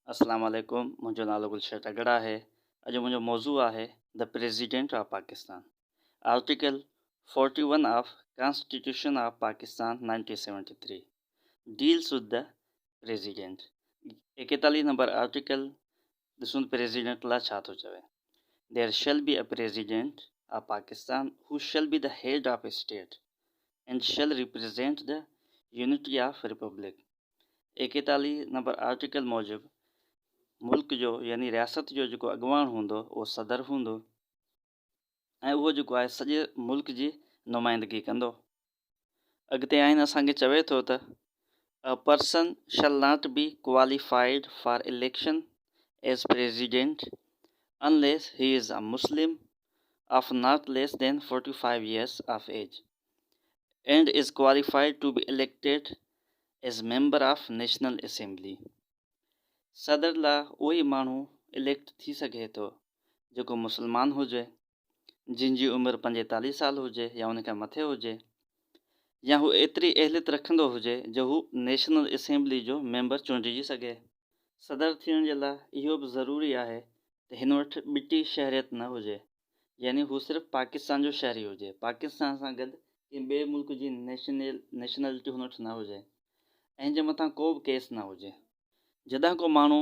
अस्सलाम वालेकुम। मुंहिंजो नालो गुलशन तगड़ा आहे। अॼु मुंहिंजो मौज़ू आहे the president of Pakistan. Article 41 of constitution of Pakistan 1973 deals with the president. 41 number article ॾिसूं प्रेसिडेंट लाइ छा थो चवे। There shall be a president of Pakistan who shall be the head of state and shall represent the unity of republic. 41 number article मूजिब मुल्क जो यानी रियासत जो जेको अॻवान हूंदो उहो सदर हूंदो ऐं उहो जेको आहे सॼे मुल्क जी नुमाइंदगी कंदो। अॻिते आहिनि असांखे चवे थो त a person shall not be qualified for election as president unless he is a Muslim of not less than 45 years of age and is qualified to be elected as member of National Assembly। सदर लाइ उहो ई माण्हू elect थी सघे थो जेको मुस्लमान हुजे, जिन जी उमिरि 45 साल हुजे या उन खां मथे हुजे, या हू एतिरी अहलियत रखंदो हुजे जो हू नेशनल असेंबली जो मेंबर चूंडिजी सघे। सदर थियण जे लाइ इहो बि ज़रूरी आहे त हिन वटि ॿिटी शहरियत न हुजे, यानी हू सिर्फ़ु पाकिस्तान जो शहरी हुजे, पाकिस्तान सां गॾु कंहिं ॿिए मुल्क जी नेशनलिटी हुन वटि न हुजे ऐं जे मथां को बि केस न हुजे। जॾहिं को माण्हू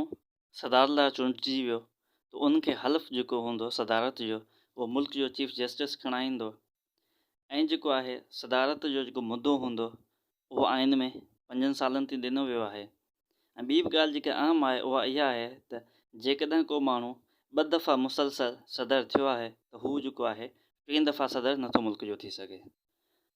सदारत लाइ चूंडिजी वियो त उनखे हल्फ़ जेको हूंदो सदारत जो उहो मुल्क जो चीफ जस्टिस खणाईंदो ऐं जेको आहे सदारत जो जेको मुदो हूंदो उहो आइन में 5 सालनि ते ॾिनो वियो आहे। ऐं ॿी बि ॻाल्हि जेका आम आहे उहा इहा आहे त जेकॾहिं को माण्हू 2 दफ़ा मुसलसल सदर थियो आहे त हू जेको आहे 3 दफ़ा सदर नथो मुल्क जो थी सघे।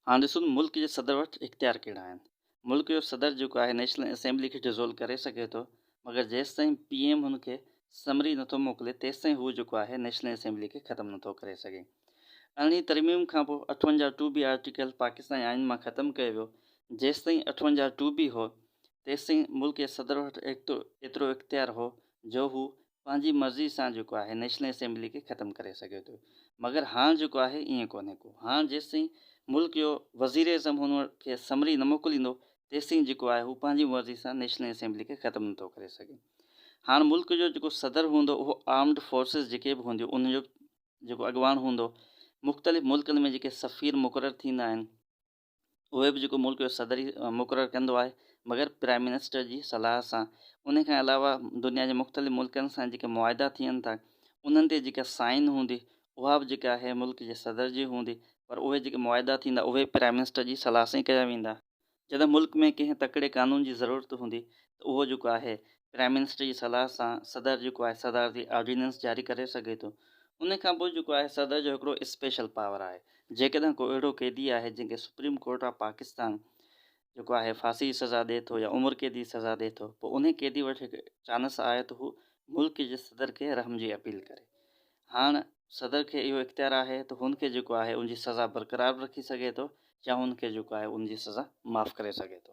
हाणे ॾिसूं मुल्क जे सदर वटि इख्तियार कहिड़ा आहिनि। मुल्क जो सदर जेको आहे नेशनल असेंबली खे डिज़ोल्व करे सघे थो, मगर जेसि ताईं PM हुनखे समरी नथो मोकिले तेसि ताईं हू जेको आहे नेशनल असेंबली खे ख़तमु नथो करे सघे। अरिड़हीं तरमीम खां पोइ 58 आर्टिकल पाकिस्तान आइन मां ख़तमु कयो वियो। जेसि ताईं 58 हो तेसि ताईं मुल्क जे सदर वटि एतिरो इख्तियार हो जो हू पंहिंजी मर्ज़ी सां जेको आहे नेशनल असेंबली खे ख़तमु करे सघे थो। मगर हाणे जेको आहे ईअं कोन्हे को। हाणे जेसि ताईं मुल्क जो वज़ीर एज़म हुन खे समरी न मोकिलींदो तेसि ताईं जेको आहे हू पंहिंजी मर्ज़ी सां नेशनल असेंबली खे ख़तमु नथो करे सघे। हाणे मुल्क जो जेको सदर हूंदो उहो आर्म्ड फोर्सिस जेके बि हूंदियूं उनजो जेको अॻवान हूंदो। मुख़्तलिफ़ मुल्कनि में जेके सफ़ीर मुक़ररु थींदा आहिनि उहे बि जेको मुल्क जो सदर ई मुक़ररु कंदो आहे, मगर प्राइम मिनिस्टर जी सलाह सां। उन खां अलावा दुनिया जे मुख़्तलिफ़ मुल्कनि सां जेके मुआदा थियनि था उन्हनि ते जेका साइन हूंदी उहा बि जेका आहे मुल्क जे सदर जी हूंदी, पर उहे जेके मुआदा थींदा उहे प्राइम मिनिस्टर जी सलाह सां ई कया वेंदा। जॾहिं मुल्क में कंहिं तकिड़े कानून जी ज़रूरत हूंदी त उहो जेको आहे प्राइम मिनिस्टर जी सलाह सां सदर जेको आहे सदारती ऑर्डिनेंस जारी करे सघे थो। उन खां पोइ जेको आहे सदर जो हिकिड़ो स्पेशल पावर आहे। जेकॾहिं को अहिड़ो कैदी आहे जंहिंखे सुप्रीम कोर्ट ऑफ पाकिस्तान जेको आहे फांसी जी सज़ा ॾिए थो या उमिरि क़ैद जी सज़ा ॾिए थो, पोइ उन कैदी वटि हिकु चांस आहे त हू मुल्क जे सदर खे रहम जी अपील करे। हाणे सदर खे इहो इख्तियार आहे त हुनखे जेको आहे उनजी सज़ा बरक़रार रखी सघे थो या हुनखे जेको आहे उनजी सज़ा माफ़ु करे सघे थो।